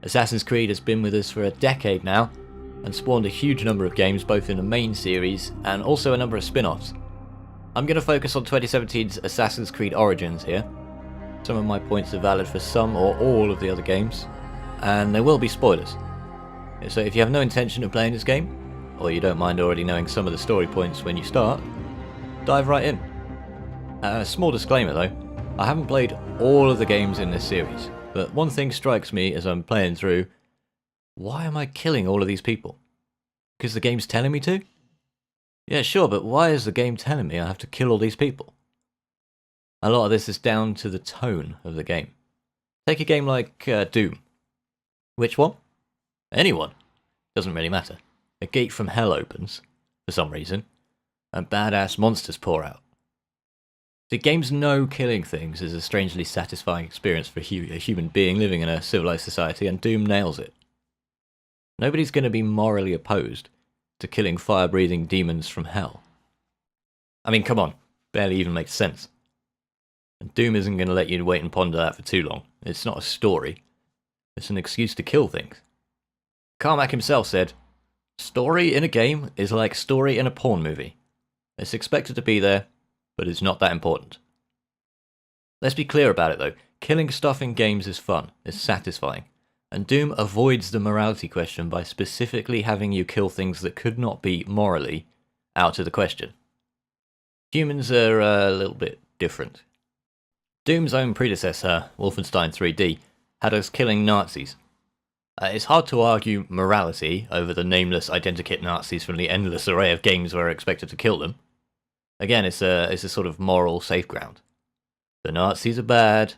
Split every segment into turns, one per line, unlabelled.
Assassin's Creed has been with us for a decade now, and spawned a huge number of games both in the main series and also a number of spin-offs. I'm going to focus on 2017's Assassin's Creed Origins here. Some of my points are valid for some or all of the other games, and there will be spoilers. So if you have no intention of playing this game, or you don't mind already knowing some of the story points when you start, dive right in. A small disclaimer though, I haven't played all of the games in this series, but one thing strikes me as I'm playing through: why am I killing all of these people? Because the game's telling me to? Yeah, sure, but why is the game telling me I have to kill all these people? A lot of this is down to the tone of the game. Take a game like Doom. Which one? Anyone. Doesn't really matter. A gate from hell opens, for some reason, and badass monsters pour out. The games know killing things is a strangely satisfying experience for a human being living in a civilized society, and Doom nails it. Nobody's going to be morally opposed to killing fire-breathing demons from hell. I mean, come on, barely even makes sense. And Doom isn't going to let you wait and ponder that for too long. It's not a story. It's an excuse to kill things. Carmack himself said, "Story in a game is like story in a porn movie. It's expected to be there, but it's not that important." Let's be clear about it though. Killing stuff in games is fun, it's satisfying. And Doom avoids the morality question by specifically having you kill things that could not be morally out of the question. Humans are a little bit different. Doom's own predecessor, Wolfenstein 3D, had us killing Nazis. It's hard to argue morality over the nameless identikit Nazis from the endless array of games where we're expected to kill them. Again, it's a sort of moral safe ground. The Nazis are bad,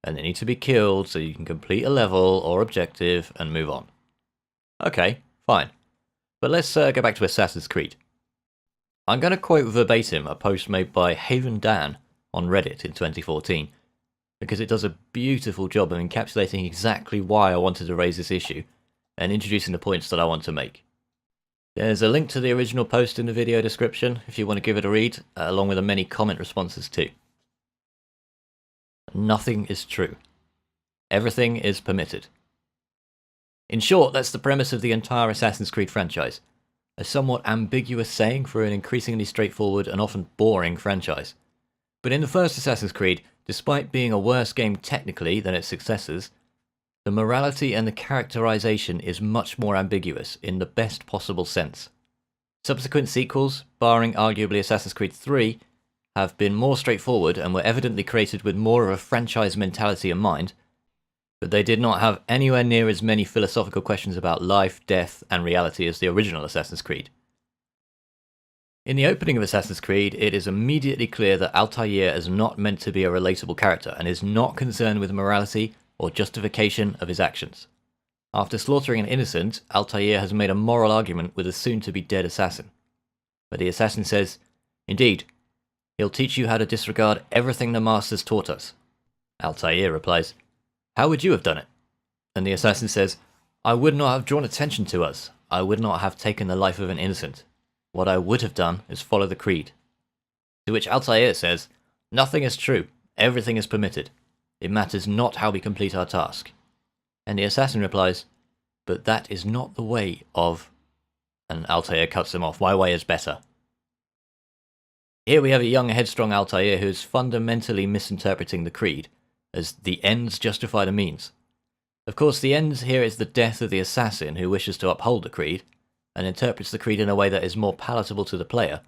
and they need to be killed so you can complete a level or objective and move on. Okay, fine. But let's go back to Assassin's Creed. I'm going to quote verbatim a post made by Haven Dan on Reddit in 2014, because it does a beautiful job of encapsulating exactly why I wanted to raise this issue, and introducing the points that I want to make. There's a link to the original post in the video description if you want to give it a read, along with the many comment responses too. Nothing is true. Everything is permitted. In short, that's the premise of the entire Assassin's Creed franchise. A somewhat ambiguous saying for an increasingly straightforward and often boring franchise. But in the first Assassin's Creed, despite being a worse game technically than its successors, the morality and the characterization is much more ambiguous in the best possible sense. Subsequent sequels, barring arguably Assassin's Creed 3, have been more straightforward and were evidently created with more of a franchise mentality in mind, but they did not have anywhere near as many philosophical questions about life, death, and reality as the original Assassin's Creed. In the opening of Assassin's Creed, it is immediately clear that Altair is not meant to be a relatable character and is not concerned with morality or justification of his actions. After slaughtering an innocent, Altair has made a moral argument with a soon-to-be-dead assassin. But the assassin says, "Indeed, he'll teach you how to disregard everything the Masters taught us." Altair replies, "How would you have done it?" And the assassin says, "I would not have drawn attention to us. I would not have taken the life of an innocent. What I would have done is follow the creed." To which Altair says, "Nothing is true. Everything is permitted. It matters not how we complete our task." And the assassin replies, "But that is not the way of..." And Altair cuts him off. "My way is better." Here we have a young, headstrong Altair who is fundamentally misinterpreting the creed as the ends justify the means. Of course, the end here is the death of the assassin who wishes to uphold the creed, and interprets the creed in a way that is more palatable to the player,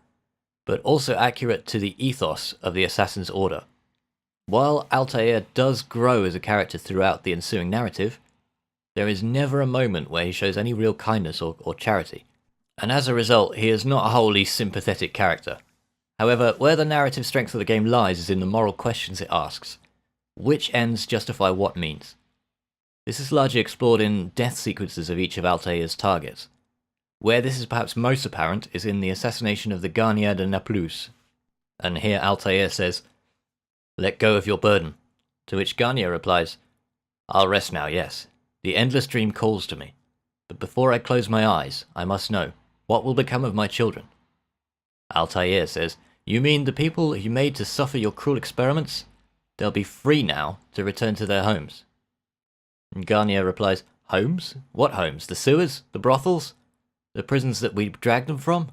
but also accurate to the ethos of the Assassin's Order. While Altair does grow as a character throughout the ensuing narrative, there is never a moment where he shows any real kindness or charity, and as a result he is not a wholly sympathetic character. However, where the narrative strength of the game lies is in the moral questions it asks. Which ends justify what means? This is largely explored in death sequences of each of Altair's targets. Where this is perhaps most apparent is in the assassination of the Garnier de Naplouse. And here Altair says, "Let go of your burden." To which Garnier replies, "I'll rest now, yes. The endless dream calls to me. But before I close my eyes, I must know, what will become of my children?" Altair says, "You mean the people you made to suffer your cruel experiments? They'll be free now to return to their homes." And Garnier replies, Homes? What homes? The sewers? The brothels? The prisons that we dragged them from?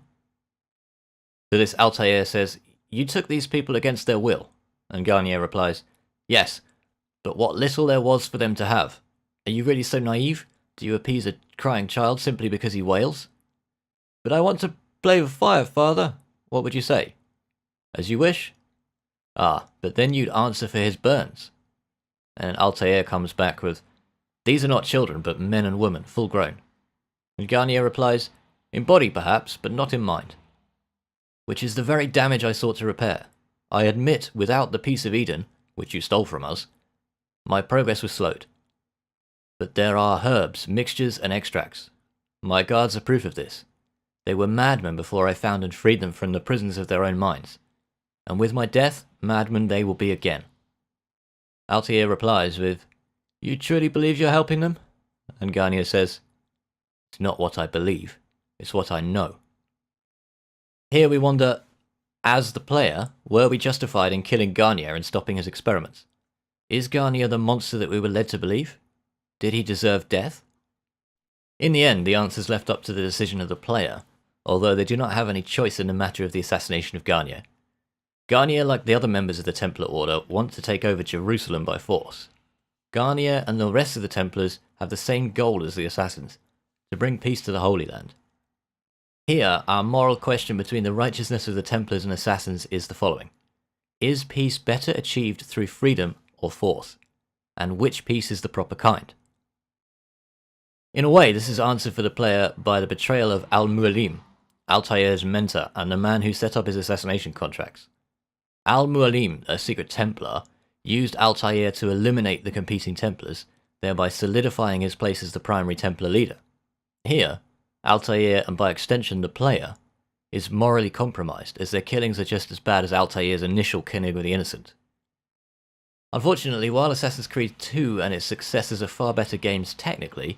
To this, Altair says, "You took these people against their will." And Garnier replies, "Yes, but what little there was for them to have. Are you really so naive? Do you appease a crying child simply because he wails?" "But I want to play with fire, father." "What would you say?" "As you wish." "Ah, but then you'd answer for his burns." And Altair comes back with, "These are not children, but men and women, full grown." And Garnier replies, "In body perhaps, but not in mind." Which is the very damage I sought to repair. I admit, without the Piece of Eden, which you stole from us, my progress was slowed. But there are herbs, mixtures, and extracts. My guards are proof of this. They were madmen before I found and freed them from the prisons of their own minds. And with my death, madmen they will be again. Altair replies with, "You truly believe you're helping them?" And Garnier says, "It's not what I believe, it's what I know." Here we wonder, as the player, were we justified in killing Garnier and stopping his experiments? Is Garnier the monster that we were led to believe? Did he deserve death? In the end, the answer is left up to the decision of the player, although they do not have any choice in the matter of the assassination of Garnier. Garnier, like the other members of the Templar Order, want to take over Jerusalem by force. Garnier and the rest of the Templars have the same goal as the assassins, to bring peace to the Holy Land. Here, our moral question between the righteousness of the Templars and assassins is the following. Is peace better achieved through freedom or force? And which peace is the proper kind? In a way, this is answered for the player by the betrayal of Al-Mualim, Altair's mentor and the man who set up his assassination contracts. Al-Mualim, a secret Templar, used Altair to eliminate the competing Templars, thereby solidifying his place as the primary Templar leader. Here, Altair, and by extension the player, is morally compromised, as their killings are just as bad as Altair's initial killing of the innocent. Unfortunately, while Assassin's Creed 2 and its successors are far better games technically,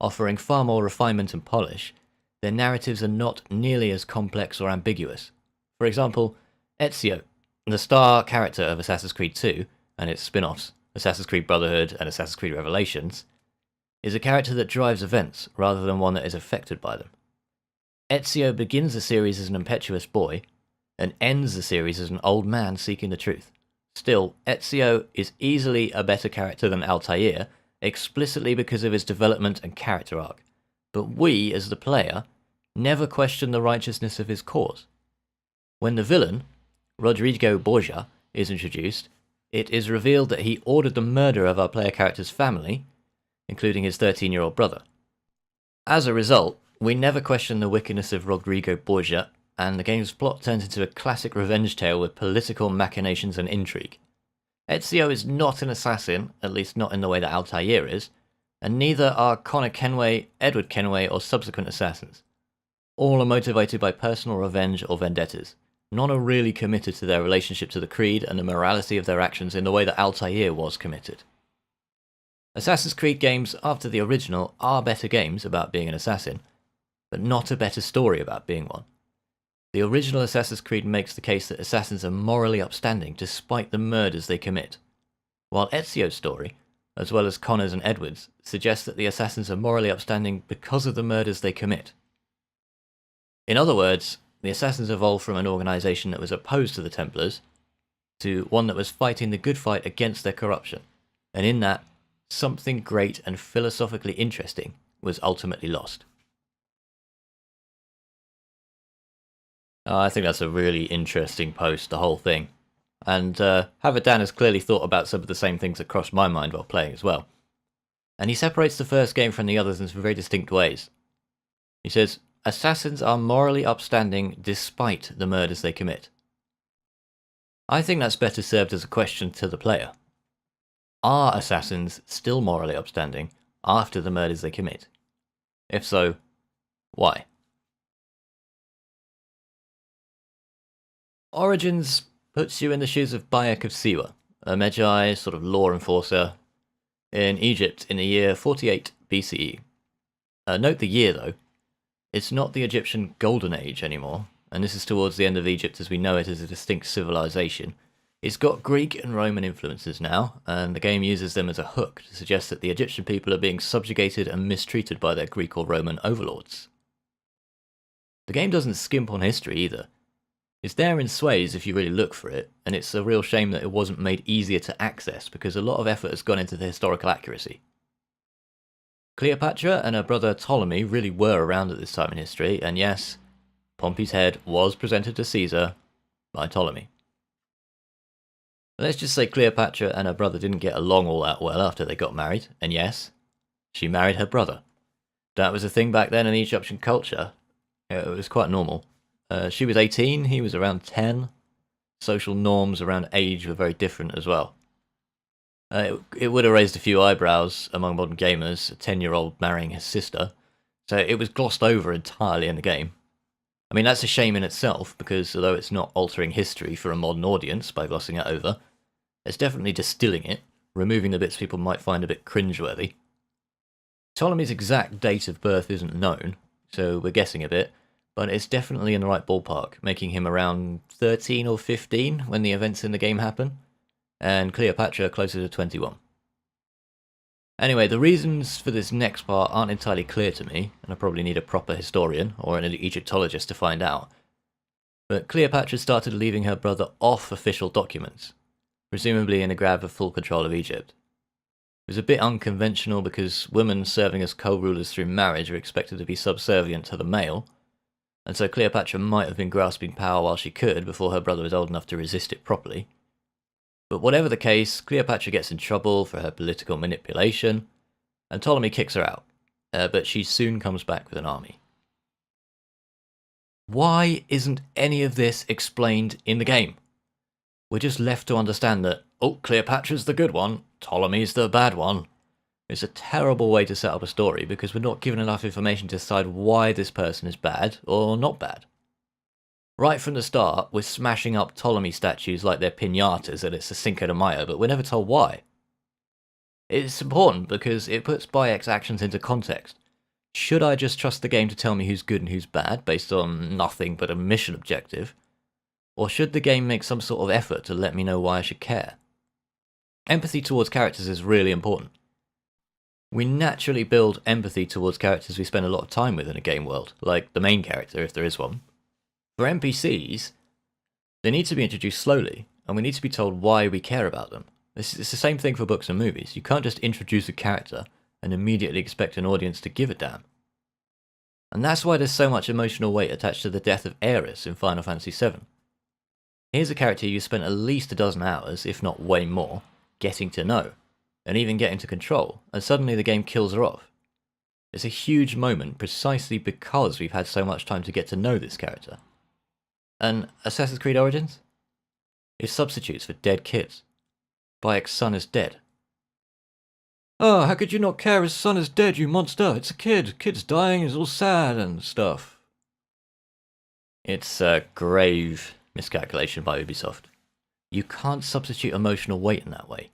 offering far more refinement and polish, their narratives are not nearly as complex or ambiguous. For example, Ezio, the star character of Assassin's Creed 2 and its spin-offs, Assassin's Creed Brotherhood and Assassin's Creed Revelations, is a character that drives events rather than one that is affected by them. Ezio begins the series as an impetuous boy and ends the series as an old man seeking the truth. Still, Ezio is easily a better character than Altair, explicitly because of his development and character arc, but we, as the player, never question the righteousness of his cause. When the villain, Rodrigo Borgia, is introduced, it is revealed that he ordered the murder of our player character's family, including his 13-year-old brother. As a result, we never question the wickedness of Rodrigo Borgia, and the game's plot turns into a classic revenge tale with political machinations and intrigue. Ezio is not an assassin, at least not in the way that Altair is, and neither are Connor Kenway, Edward Kenway, or subsequent assassins. All are motivated by personal revenge or vendettas. None are really committed to their relationship to the Creed and the morality of their actions in the way that Altair was committed. Assassin's Creed games after the original are better games about being an assassin, but not a better story about being one. The original Assassin's Creed makes the case that assassins are morally upstanding despite the murders they commit, while Ezio's story, as well as Connor's and Edward's, suggests that the assassins are morally upstanding because of the murders they commit. In other words, the assassins evolved from an organization that was opposed to the Templars to one that was fighting the good fight against their corruption, and in that, something great and philosophically interesting was ultimately lost. I think that's a really interesting post, the whole thing. And Havadan has clearly thought about some of the same things that crossed my mind while playing as well. And he separates the first game from the others in some very distinct ways. He says, assassins are morally upstanding despite the murders they commit. I think that's better served as a question to the player. Are assassins still morally upstanding after the murders they commit? If so, why? Origins puts you in the shoes of Bayek of Siwa, a Magi sort of law enforcer in Egypt in the year 48 BCE. Note the year though. It's not the Egyptian Golden Age anymore, and this is towards the end of Egypt as we know it as a distinct civilization, It's got Greek and Roman influences now, and the game uses them as a hook to suggest that the Egyptian people are being subjugated and mistreated by their Greek or Roman overlords. The game doesn't skimp on history either. It's there in sways if you really look for it, and it's a real shame that it wasn't made easier to access because a lot of effort has gone into the historical accuracy. Cleopatra and her brother Ptolemy really were around at this time in history, and yes, Pompey's head was presented to Caesar by Ptolemy. Let's just say Cleopatra and her brother didn't get along all that well after they got married, and yes, she married her brother. That was a thing back then in Egyptian culture. It was quite normal. She was 18, he was around 10. Social norms around age were very different as well. It would have raised a few eyebrows among modern gamers, a 10-year-old marrying his sister, so it was glossed over entirely in the game. I mean, that's a shame in itself, because although it's not altering history for a modern audience by glossing it over, it's definitely distilling it, removing the bits people might find a bit cringeworthy. Ptolemy's exact date of birth isn't known, so we're guessing a bit, but it's definitely in the right ballpark, making him around 13 or 15 when the events in the game happen, and Cleopatra closer to 21. Anyway, the reasons for this next part aren't entirely clear to me, and I probably need a proper historian or an Egyptologist to find out. But Cleopatra started leaving her brother off official documents, presumably in a grab for full control of Egypt. It was a bit unconventional because women serving as co-rulers through marriage are expected to be subservient to the male, and so Cleopatra might have been grasping power while she could before her brother was old enough to resist it properly. But whatever the case, Cleopatra gets in trouble for her political manipulation, and Ptolemy kicks her out, but she soon comes back with an army. Why isn't any of this explained in the game? We're just left to understand that, oh, Cleopatra's the good one, Ptolemy's the bad one. It's a terrible way to set up a story because we're not given enough information to decide why this person is bad or not bad. Right from the start, we're smashing up Ptolemy statues like they're piñatas and it's a Cinco de Mayo, but we're never told why. It's important because it puts Bayek's actions into context. Should I just trust the game to tell me who's good and who's bad based on nothing but a mission objective? Or should the game make some sort of effort to let me know why I should care? Empathy towards characters is really important. We naturally build empathy towards characters we spend a lot of time with in a game world, like the main character if there is one. For NPCs, they need to be introduced slowly, and we need to be told why we care about them. It's the same thing for books and movies. You can't just introduce a character and immediately expect an audience to give a damn. And that's why there's so much emotional weight attached to the death of Ares in Final Fantasy VII. Here's a character you spent at least a dozen hours, if not way more, getting to know, and even getting to control, and suddenly the game kills her off. It's a huge moment precisely because we've had so much time to get to know this character. And Assassin's Creed Origins? It substitutes for dead kids. Bayek's son is dead. Oh, how could you not care his son is dead, you monster? It's a kid. Kid's dying, it's all sad and stuff. It's a grave miscalculation by Ubisoft. You can't substitute emotional weight in that way.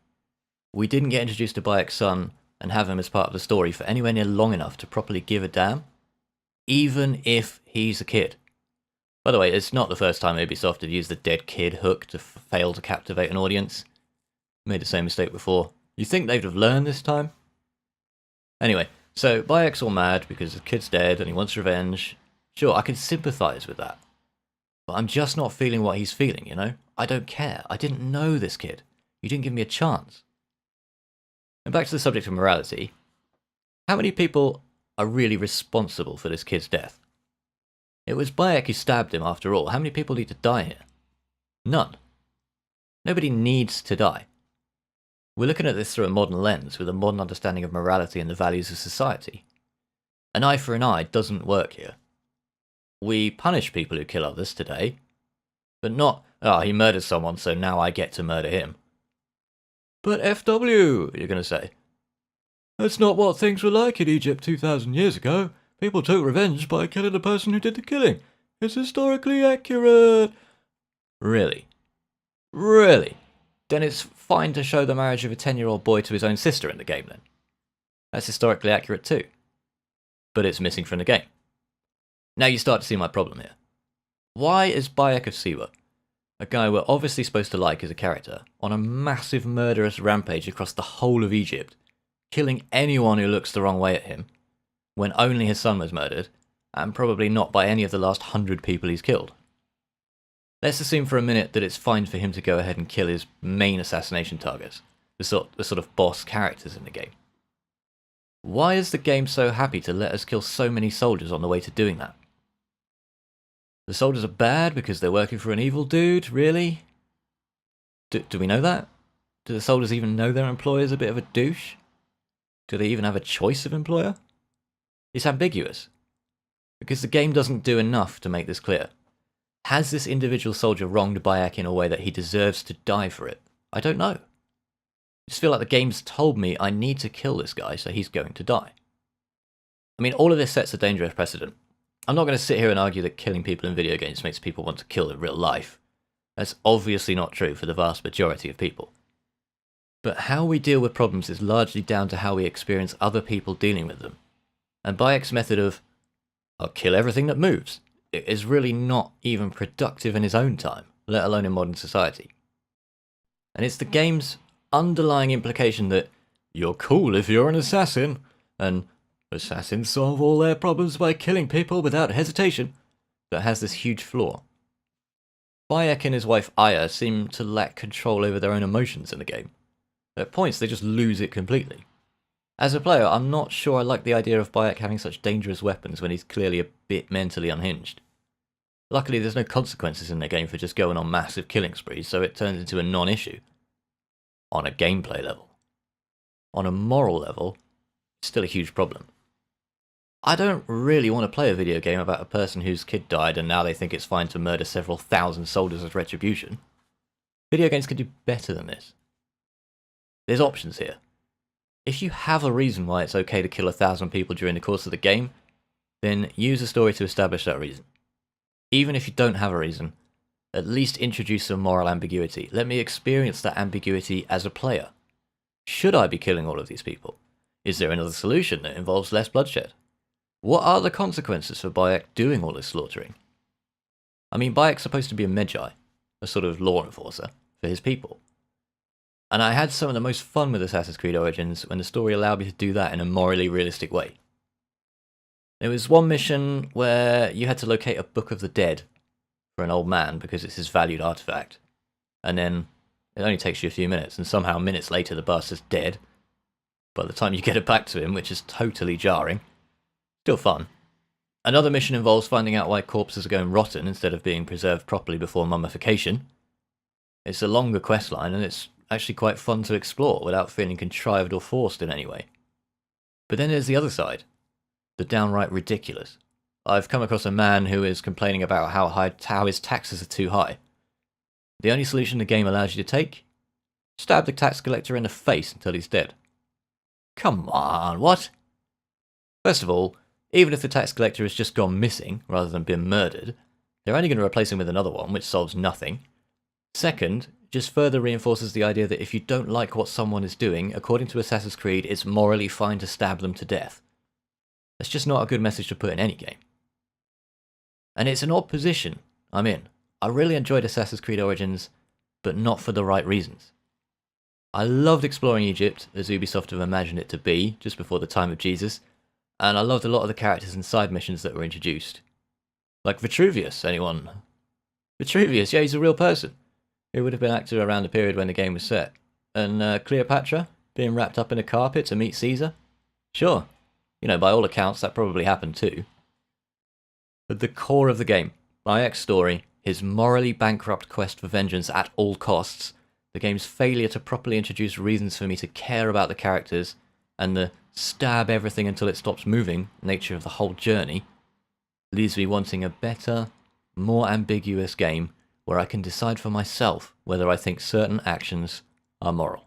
We didn't get introduced to Bayek's son and have him as part of the story for anywhere near long enough to properly give a damn, even if he's a kid. By the way, it's not the first time Ubisoft have used the dead kid hook to fail to captivate an audience. Made the same mistake before. You think they'd have learned this time? Anyway, so Bayek's all mad because the kid's dead and he wants revenge. Sure, I can sympathise with that. But I'm just not feeling what he's feeling, you know? I don't care. I didn't know this kid. You didn't give me a chance. And back to the subject of morality. How many people are really responsible for this kid's death? It was Bayek who stabbed him after all. How many people need to die here? None. Nobody needs to die. We're looking at this through a modern lens with a modern understanding of morality and the values of society. An eye for an eye doesn't work here. We punish people who kill others today, but not, oh, he murdered someone, so now I get to murder him. But FW, you're going to say. That's not what things were like in Egypt 2,000 years ago. People took revenge by killing the person who did the killing. It's historically accurate. Really? Really? Then it's fine to show the marriage of a 10-year-old boy to his own sister in the game then. That's historically accurate too. But it's missing from the game. Now you start to see my problem here. Why is Bayek of Siwa, a guy we're obviously supposed to like as a character, on a massive murderous rampage across the whole of Egypt, killing anyone who looks the wrong way at him, when only his son was murdered, and probably not by any of the last 100 people he's killed. Let's assume for a minute that it's fine for him to go ahead and kill his main assassination targets, the sort of boss characters in the game. Why is the game so happy to let us kill so many soldiers on the way to doing that? The soldiers are bad because they're working for an evil dude, really? Do we know that? Do the soldiers even know their employer's a bit of a douche? Do they even have a choice of employer? It's ambiguous, because the game doesn't do enough to make this clear. Has this individual soldier wronged Bayek in a way that he deserves to die for it? I don't know. I just feel like the game's told me I need to kill this guy, so he's going to die. I mean, all of this sets a dangerous precedent. I'm not going to sit here and argue that killing people in video games makes people want to kill in real life. That's obviously not true for the vast majority of people. But how we deal with problems is largely down to how we experience other people dealing with them. And Bayek's method of, I'll kill everything that moves, is really not even productive in his own time, let alone in modern society. And it's the game's underlying implication that you're cool if you're an assassin, and assassins solve all their problems by killing people without hesitation, that has this huge flaw. Bayek and his wife Aya seem to lack control over their own emotions in the game. At points they just lose it completely. As a player, I'm not sure I like the idea of Bayek having such dangerous weapons when he's clearly a bit mentally unhinged. Luckily there's no consequences in the game for just going on massive killing sprees, so it turns into a non-issue. On a gameplay level. On a moral level, it's still a huge problem. I don't really want to play a video game about a person whose kid died and now they think it's fine to murder several thousand soldiers as retribution. Video games can do better than this. There's options here. If you have a reason why it's okay to kill 1,000 people during the course of the game, then use a story to establish that reason. Even if you don't have a reason, at least introduce some moral ambiguity. Let me experience that ambiguity as a player. Should I be killing all of these people? Is there another solution that involves less bloodshed? What are the consequences for Bayek doing all this slaughtering? I mean, Bayek's supposed to be a Medjay, a sort of law enforcer, for his people. And I had some of the most fun with Assassin's Creed Origins when the story allowed me to do that in a morally realistic way. There was one mission where you had to locate a Book of the Dead for an old man because it's his valued artifact. And then it only takes you a few minutes, and somehow minutes later the bastard's dead. By the time you get it back to him, which is totally jarring. Still fun. Another mission involves finding out why corpses are going rotten instead of being preserved properly before mummification. It's a longer questline, and it's actually quite fun to explore without feeling contrived or forced in any way. But then there's the other side. The downright ridiculous. I've come across a man who is complaining about how his taxes are too high. The only solution the game allows you to take? Stab the tax collector in the face until he's dead. Come on, what? First of all, even if the tax collector has just gone missing, rather than been murdered, they're only going to replace him with another one, which solves nothing. Second, just further reinforces the idea that if you don't like what someone is doing, according to Assassin's Creed, it's morally fine to stab them to death. That's just not a good message to put in any game. And it's an odd position I'm in. I really enjoyed Assassin's Creed Origins, but not for the right reasons. I loved exploring Egypt, as Ubisoft have imagined it to be, just before the time of Jesus, and I loved a lot of the characters and side missions that were introduced. Like Vitruvius, anyone? Vitruvius, yeah, he's a real person. Who would have been active around the period when the game was set. And Cleopatra, being wrapped up in a carpet to meet Caesar? Sure. You know, by all accounts, that probably happened too. But the core of the game, Bayek's story, his morally bankrupt quest for vengeance at all costs, the game's failure to properly introduce reasons for me to care about the characters, and the stab everything until it stops moving nature of the whole journey, leaves me wanting a better, more ambiguous game where I can decide for myself whether I think certain actions are moral.